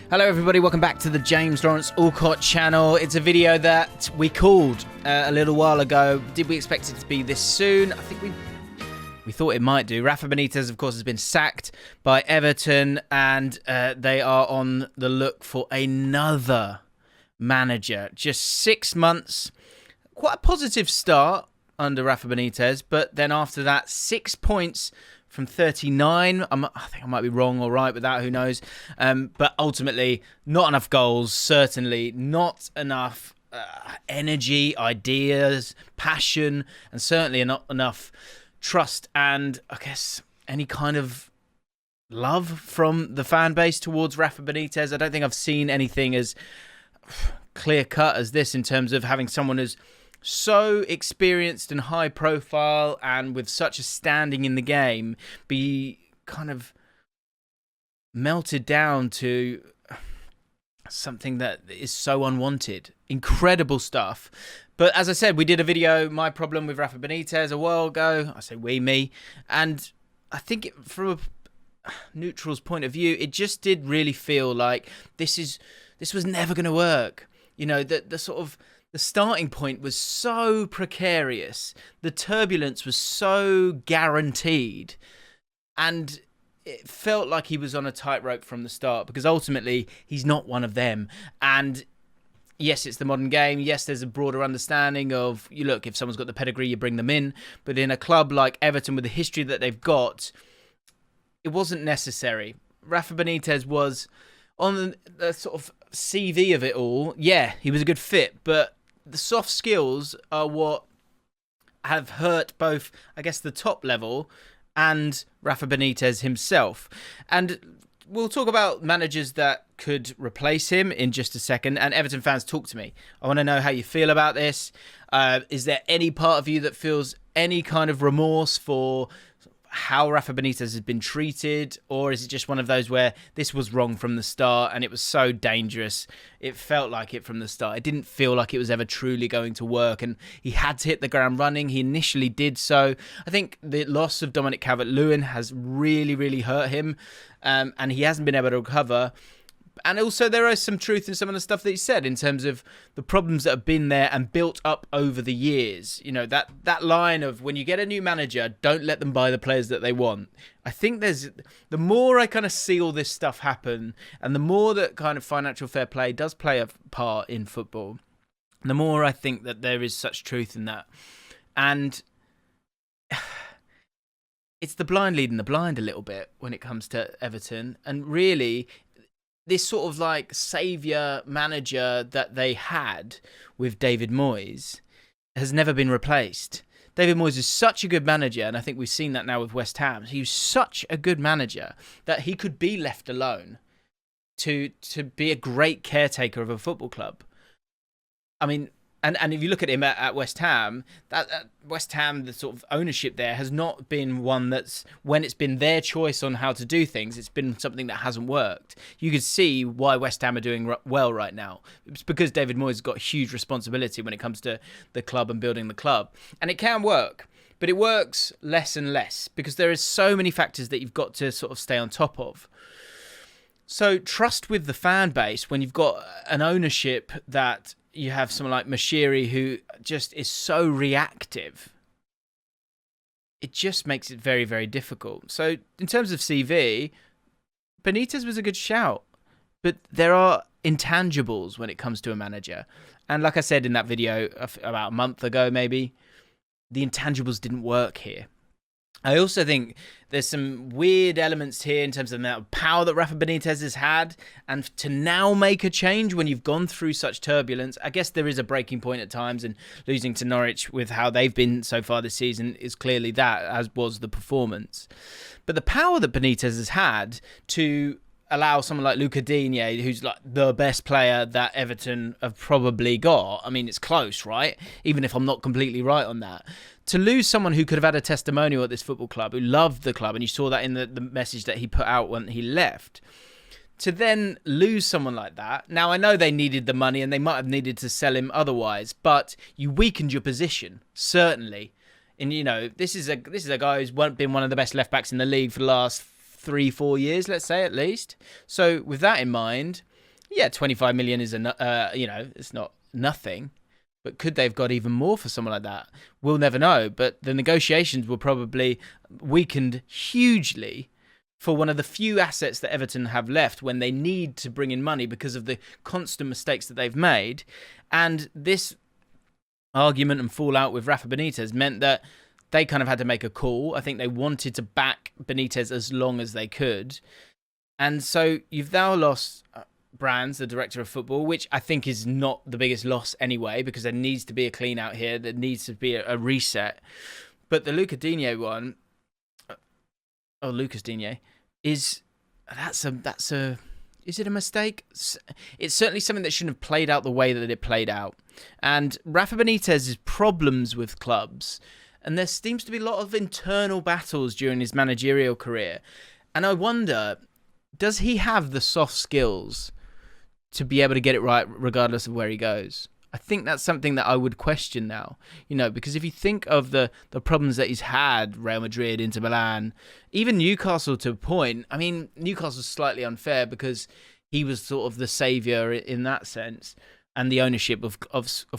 Hello everybody, welcome back to the James Lawrence Allcott channel. It's a video that we called a little while ago. Did we expect it to be this soon? I think we thought it might do. Rafa Benitez, of course, has been sacked by Everton, and they are on the look for another manager. Just 6 months, quite a positive start under Rafa Benitez, but then after that, 6 points from 39. I think I might be wrong or right with that, who knows. But ultimately, not enough goals, certainly not enough energy, ideas, passion, and certainly not enough trust and, I guess, any kind of love from the fan base towards Rafa Benitez. I don't think I've seen anything as clear-cut as this in terms of having someone who's so experienced and high profile and with such a standing in the game be kind of melted down to something that is so unwanted. Incredible stuff. But as I said, we did a video, My Problem with Rafa Benitez, a while ago. I say me. And I think from a neutral's point of view, it just did really feel like this was never going to work. You know, the sort of the starting point was so precarious. The turbulence was so guaranteed. And it felt like he was on a tightrope from the start, because ultimately he's not one of them. And yes, it's the modern game. Yes, there's a broader understanding of, you look, if someone's got the pedigree, you bring them in. But in a club like Everton, with the history that they've got, it wasn't necessary. Rafa Benitez was on the sort of CV of it all. Yeah, he was a good fit, but the soft skills are what have hurt both, I guess, the top level and Rafa Benitez himself. And we'll talk about managers that could replace him in just a second. And Everton fans, talk to me. I want to know how you feel about this. Is there any part of you that feels any kind of remorse for how Rafa Benitez has been treated, or is it just one of those where this was wrong from the start and it was so dangerous? It felt like it from the start. It didn't feel like it was ever truly going to work, and he had to hit the ground running. He initially did so. I think the loss of Dominic Calvert-Lewin has really, really hurt him, and he hasn't been able to recover. And also there is some truth in some of the stuff that he said in terms of the problems that have been there and built up over the years. You know, that line of, when you get a new manager, don't let them buy the players that they want. I think the more I kind of see all this stuff happen, and the more that kind of financial fair play does play a part in football, the more I think that there is such truth in that. And it's the blind leading the blind a little bit when it comes to Everton. And really, this sort of like saviour manager that they had with David Moyes has never been replaced. David Moyes is such a good manager, and I think we've seen that now with West Ham. He's such a good manager that he could be left alone to be a great caretaker of a football club. I mean, and if you look at him at West Ham, that West Ham, the sort of ownership there has not been one that's, when it's been their choice on how to do things, it's been something that hasn't worked. You could see why West Ham are doing well right now. It's because David Moyes has got huge responsibility when it comes to the club and building the club. And it can work, but it works less and less because there is so many factors that you've got to sort of stay on top of. So trust with the fan base when you've got an ownership that you have someone like Mashiri who just is so reactive. It just makes it very, very difficult. So in terms of CV, Benitez was a good shout, but there are intangibles when it comes to a manager. And like I said in that video about a month ago, maybe, the intangibles didn't work here. I also think there's some weird elements here in terms of the amount of power that Rafa Benitez has had, and to now make a change when you've gone through such turbulence. I guess there is a breaking point at times, and losing to Norwich with how they've been so far this season is clearly that, as was the performance. But the power that Benitez has had to allow someone like Luca Digne, who's like the best player that Everton have probably got. I mean, it's close, right? Even if I'm not completely right on that. To lose someone who could have had a testimonial at this football club, who loved the club, and you saw that in the message that he put out when he left, to then lose someone like that. Now, I know they needed the money and they might have needed to sell him otherwise, but you weakened your position, certainly. And, you know, this is a guy who's been one of the best left-backs in the league for the last 3-4 years, let's say, at least. So with that in mind, yeah, 25 million is it's not nothing. But could they have got even more for someone like that? We'll never know. But the negotiations were probably weakened hugely for one of the few assets that Everton have left when they need to bring in money because of the constant mistakes that they've made. And this argument and fallout with Rafa Benitez meant that they kind of had to make a call. I think they wanted to back Benitez as long as they could. And so you've now lost Brands, the director of football, which I think is not the biggest loss anyway, because there needs to be a clean out here. There needs to be a reset. But the Lucas Digne one, Lucas Digne, is it a mistake? It's certainly something that shouldn't have played out the way that it played out. And Rafa Benitez's problems with clubs, and there seems to be a lot of internal battles during his managerial career. And I wonder, does he have the soft skills to be able to get it right regardless of where he goes? I think that's something that I would question now, because if you think of the problems that he's had, Real Madrid, Inter Milan, even Newcastle to a point. I mean, Newcastle's slightly unfair because he was sort of the saviour in that sense. And the ownership, of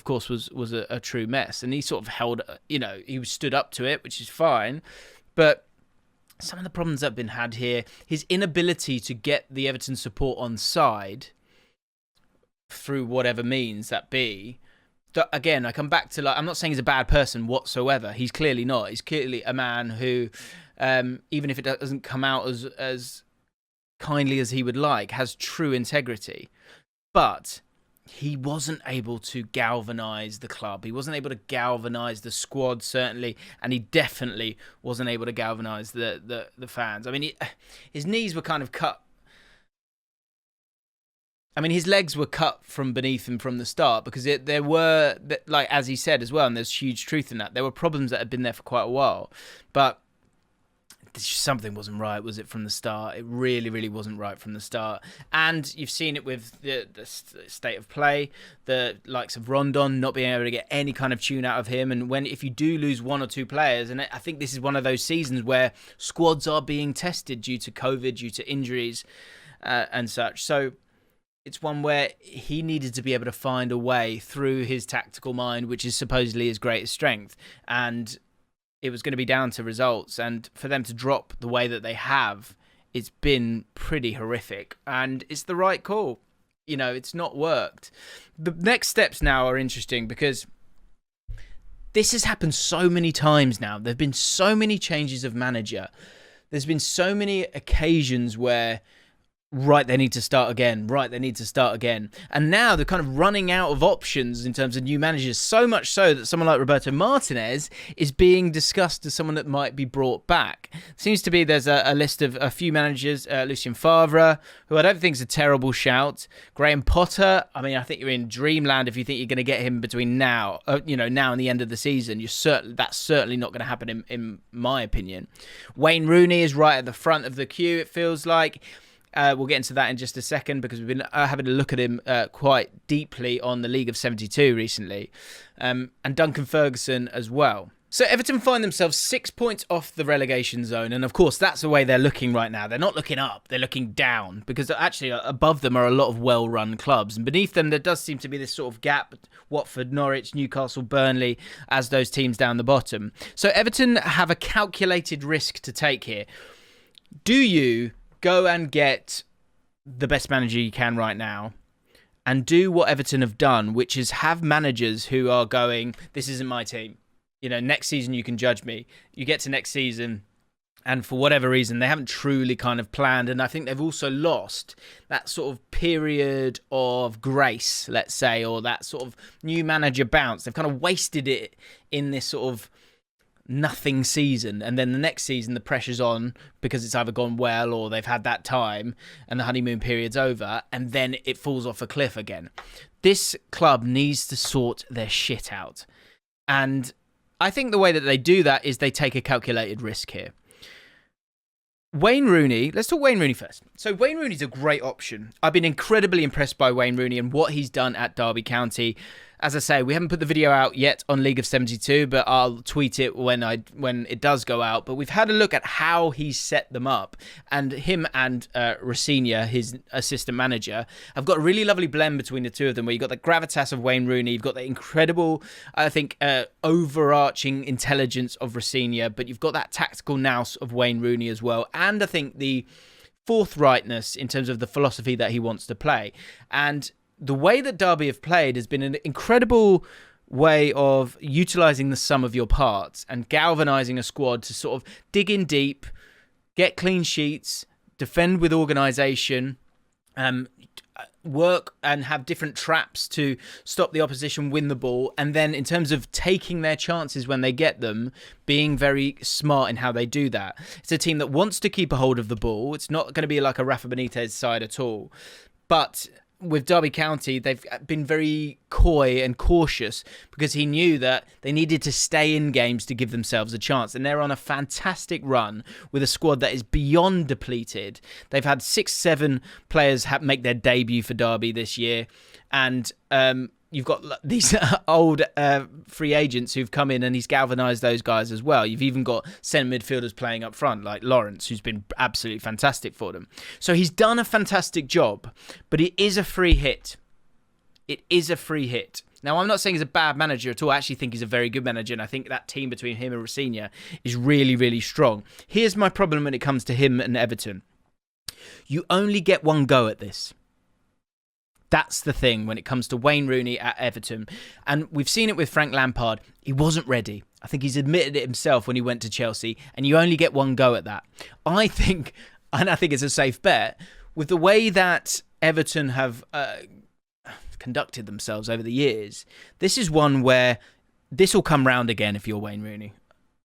course, was a true mess. And he sort of held, he stood up to it, which is fine. But some of the problems that have been had here, his inability to get the Everton support on side through whatever means that be. Again, I come back to, I'm not saying he's a bad person whatsoever. He's clearly not. He's clearly a man who, even if it doesn't come out as kindly as he would like, has true integrity. But he wasn't able to galvanise the club. He wasn't able to galvanise the squad, certainly, and he definitely wasn't able to galvanise the fans. I mean, his knees were kind of cut. I mean, his legs were cut from beneath him from the start because there were, like as he said as well, and there's huge truth in that, there were problems that had been there for quite a while. But something wasn't right, was it, from the start? It really, really wasn't right from the start. And you've seen it with the state of play, the likes of Rondon not being able to get any kind of tune out of him. And if you do lose one or two players, and I think this is one of those seasons where squads are being tested due to COVID, due to injuries and such. So it's one where he needed to be able to find a way through his tactical mind, which is supposedly his greatest strength. And it was going to be down to results. And for them to drop the way that they have, it's been pretty horrific. And it's the right call. It's not worked. The next steps now are interesting because this has happened so many times now. There have been so many changes of manager. There's been so many occasions where they need to start again. And now they're kind of running out of options in terms of new managers, so much so that someone like Roberto Martinez is being discussed as someone that might be brought back. Seems to be there's a list of a few managers, Lucien Favre, who I don't think is a terrible shout. Graham Potter, I mean, I think you're in dreamland if you think you're going to get him between now and the end of the season. That's certainly not going to happen in my opinion. Wayne Rooney is right at the front of the queue, it feels like. We'll get into that in just a second because we've been having a look at him quite deeply on the League of 72 recently. And Duncan Ferguson as well. So Everton find themselves 6 points off the relegation zone. And of course, that's the way they're looking right now. They're not looking up, they're looking down. Because actually above them are a lot of well-run clubs. And beneath them, there does seem to be this sort of gap. Watford, Norwich, Newcastle, Burnley, as those teams down the bottom. So Everton have a calculated risk to take here. Do you go and get the best manager you can right now and do what Everton have done, which is have managers who are going, this isn't my team. Next season you can judge me. You get to next season and for whatever reason, they haven't truly kind of planned. And I think they've also lost that sort of period of grace, let's say, or that sort of new manager bounce. They've kind of wasted it in this sort of nothing season, and then the next season the pressure's on because it's either gone well or they've had that time and the honeymoon period's over, and then it falls off a cliff again. This club needs to sort their shit out, and I think the way that they do that is they take a calculated risk here. Wayne Rooney, let's talk Wayne Rooney first. So Wayne Rooney's a great option. I've been incredibly impressed by Wayne Rooney and what he's done at Derby County. as I say, we haven't put the video out yet on League of 72, but I'll tweet it when it does go out. But we've had a look at how he's set them up, and him and Rafinha, his assistant manager, have got a really lovely blend between the two of them, where you've got the gravitas of Wayne Rooney, you've got the incredible, I think, overarching intelligence of Rafinha, but you've got that tactical nous of Wayne Rooney as well, and I think the forthrightness in terms of the philosophy that he wants to play. And the way that Derby have played has been an incredible way of utilising the sum of your parts and galvanising a squad to sort of dig in deep, get clean sheets, defend with organisation, work and have different traps to stop the opposition win the ball, and then in terms of taking their chances when they get them, being very smart in how they do that. It's a team that wants to keep a hold of the ball. It's not going to be like a Rafa Benitez side at all. But with Derby County, they've been very coy and cautious because he knew that they needed to stay in games to give themselves a chance. And they're on a fantastic run with a squad that is beyond depleted. They've had 6-7 players make their debut for Derby this year. And you've got these old free agents who've come in, and he's galvanised those guys as well. You've even got centre midfielders playing up front, like Lawrence, who's been absolutely fantastic for them. So he's done a fantastic job, but it is a free hit. It is a free hit. Now, I'm not saying he's a bad manager at all. I actually think he's a very good manager, and I think that team between him and Rafinha is really, really strong. Here's my problem when it comes to him and Everton. You only get one go at this. That's the thing when it comes to Wayne Rooney at Everton. And we've seen it with Frank Lampard. He wasn't ready. I think he's admitted it himself when he went to Chelsea, and you only get one go at that. I think it's a safe bet, with the way that Everton have conducted themselves over the years, this is one where this will come round again if you're Wayne Rooney.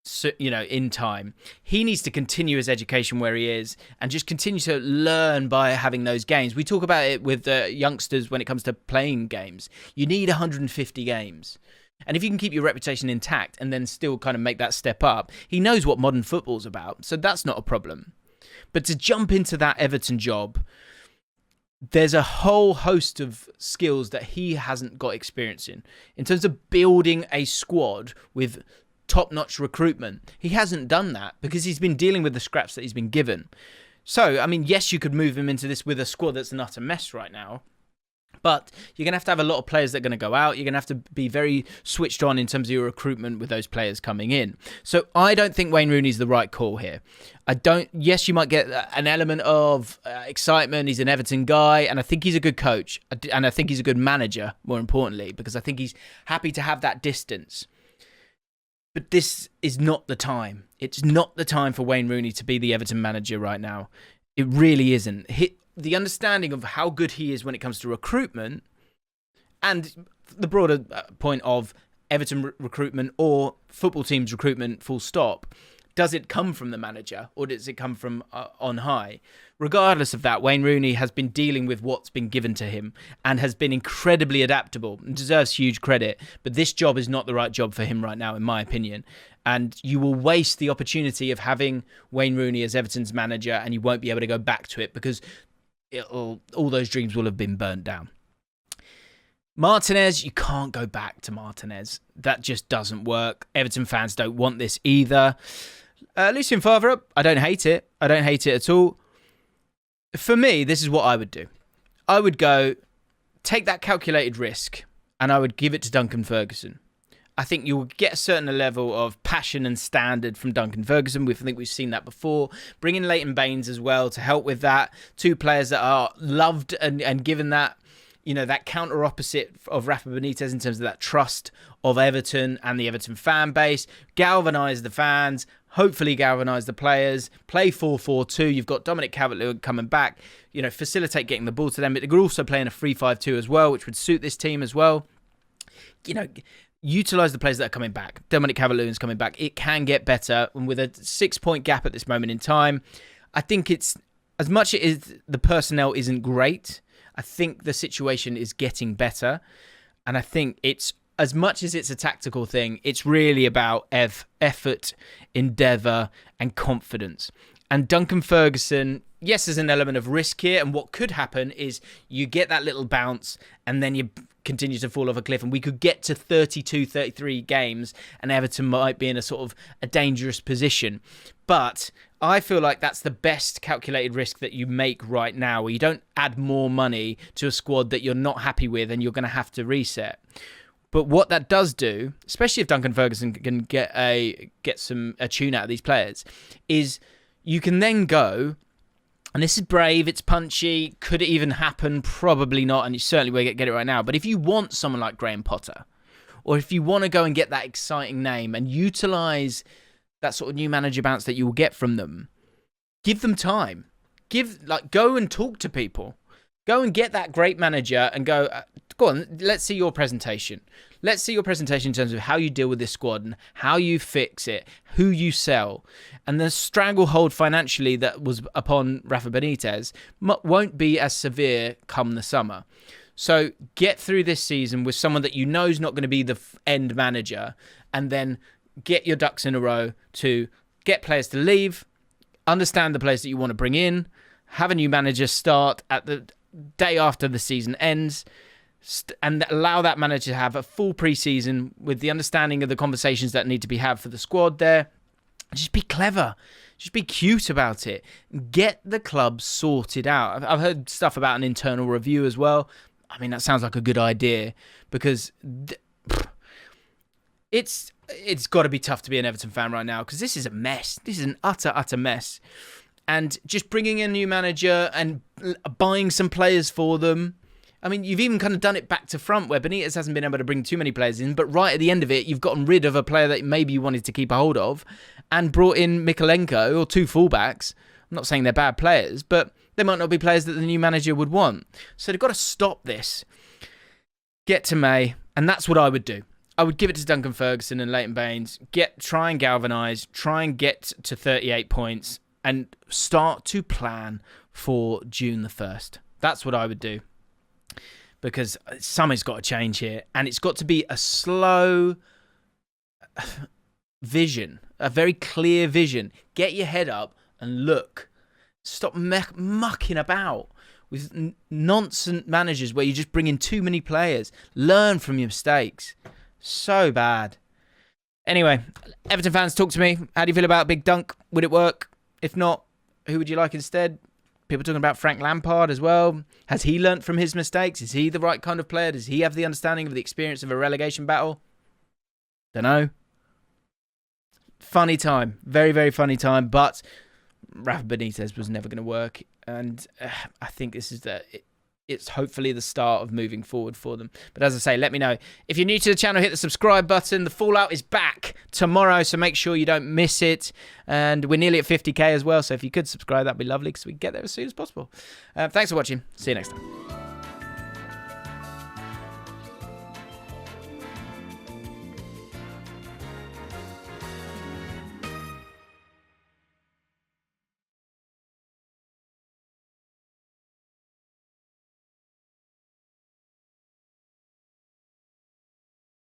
So, in time, he needs to continue his education where he is and just continue to learn by having those games. We talk about it with youngsters when it comes to playing games. You need 150 games. And if you can keep your reputation intact and then still kind of make that step up, he knows what modern football's about. So that's not a problem. But to jump into that Everton job, there's a whole host of skills that he hasn't got experience in terms of building a squad with top-notch recruitment. He hasn't done that because he's been dealing with the scraps that he's been given. So, I mean, yes, you could move him into this with a squad that's an utter mess right now, but you're going to have a lot of players that are going to go out. You're going to have to be very switched on in terms of your recruitment with those players coming in. So I don't think Wayne Rooney's the right call here. Yes, you might get an element of excitement. He's an Everton guy, and I think he's a good coach, and I think he's a good manager, more importantly, because I think he's happy to have that distance. But this is not the time. It's not the time for Wayne Rooney to be the Everton manager right now. It really isn't. The understanding of how good he is when it comes to recruitment and the broader point of Everton recruitment or football teams recruitment, full stop. Does it come from the manager or does it come from on high? Regardless of that, Wayne Rooney has been dealing with what's been given to him and has been incredibly adaptable and deserves huge credit. But this job is not the right job for him right now, in my opinion. And you will waste the opportunity of having Wayne Rooney as Everton's manager, and you won't be able to go back to it because all those dreams will have been burnt down. Martinez, you can't go back to Martinez. That just doesn't work. Everton fans don't want this either. Lucien Favre, I don't hate it. I don't hate it at all. For me, this is what I would do. I would go take that calculated risk and I would give it to Duncan Ferguson. I think you'll get a certain level of passion and standard from Duncan Ferguson. I think we've seen that before. Bring in Leighton Baines as well to help with that. Two players that are loved and given that, that counter opposite of Rafa Benitez in terms of that trust of Everton and the Everton fan base. Galvanise the fans, hopefully galvanise the players. Play 4-4-2. You've got Dominic Calvert-Lewin coming back. Facilitate getting the ball to them. But they could also play in a 3-5-2 as well, which would suit this team as well. Utilise the players that are coming back. Dominic Calvert-Lewin's coming back. It can get better. And with a 6-point gap at this moment in time, I think it's, as much as the personnel isn't great, I think the situation is getting better. And I think it's, as much as it's a tactical thing, it's really about effort, endeavour and confidence. And Duncan Ferguson, yes, there's an element of risk here. And what could happen is you get that little bounce and then you continue to fall off a cliff. And we could get to 32, 33 games and Everton might be in a sort of a dangerous position. But I feel like that's the best calculated risk that you make right now, where you don't add more money to a squad that you're not happy with and you're going to have to reset. But what that does do, especially if Duncan Ferguson can get a tune out of these players, is you can then go, and this is brave, it's punchy, could it even happen? Probably not, and you certainly won't get it right now. But if you want someone like Graham Potter, or if you want to go and get that exciting name and utilise that sort of new manager bounce that you will get from them, give them time. Go and talk to people. Go and get that great manager and go on, let's see your presentation. Let's see your presentation in terms of how you deal with this squad and how you fix it, who you sell. And the stranglehold financially that was upon Rafa Benitez won't be as severe come the summer. So get through this season with someone that you know is not going to be the end manager, and then get your ducks in a row to get players to leave, understand the players that you want to bring in, have a new manager start at the day after the season ends, and allow that manager to have a full pre-season with the understanding of the conversations that need to be had for the squad there. Just be clever. Just be cute about it. Get the club sorted out. I've heard stuff about an internal review as well. I mean, that sounds like a good idea, because it's got to be tough to be an Everton fan right now, because this is a mess. This is an utter mess. And just bringing in a new manager and buying some players for them. I mean, you've even kind of done it back to front, where Benitez hasn't been able to bring too many players in, but right at the end of it, you've gotten rid of a player that maybe you wanted to keep a hold of and brought in Mikalenko or two fullbacks. I'm not saying they're bad players, but they might not be players that the new manager would want. So they've got to stop this. Get to May, and that's what I would do. I would give it to Duncan Ferguson and Leighton Baines. Try and galvanise, try and get to 38 points, and start to plan for June the 1st. That's what I would do. Because something's got to change here. And it's got to be a slow vision. A very clear vision. Get your head up and look. Stop mucking about with nonsense managers where you just bring in too many players. Learn from your mistakes. So bad. Anyway, Everton fans, talk to me. How do you feel about Big Dunk? Would it work? If not, who would you like instead? People talking about Frank Lampard as well. Has he learnt from his mistakes? Is he the right kind of player? Does he have the understanding of the experience of a relegation battle? Don't know. Funny time. Very, very funny time. But Rafa Benitez was never going to work. And I think this is it's hopefully the start of moving forward for them. But as I say, let me know. If you're new to the channel, hit the subscribe button. The Fallout is back tomorrow, so make sure you don't miss it. And we're nearly at 50k as well, so if you could subscribe, that'd be lovely, because we can get there as soon as possible. Thanks for watching. See you next time.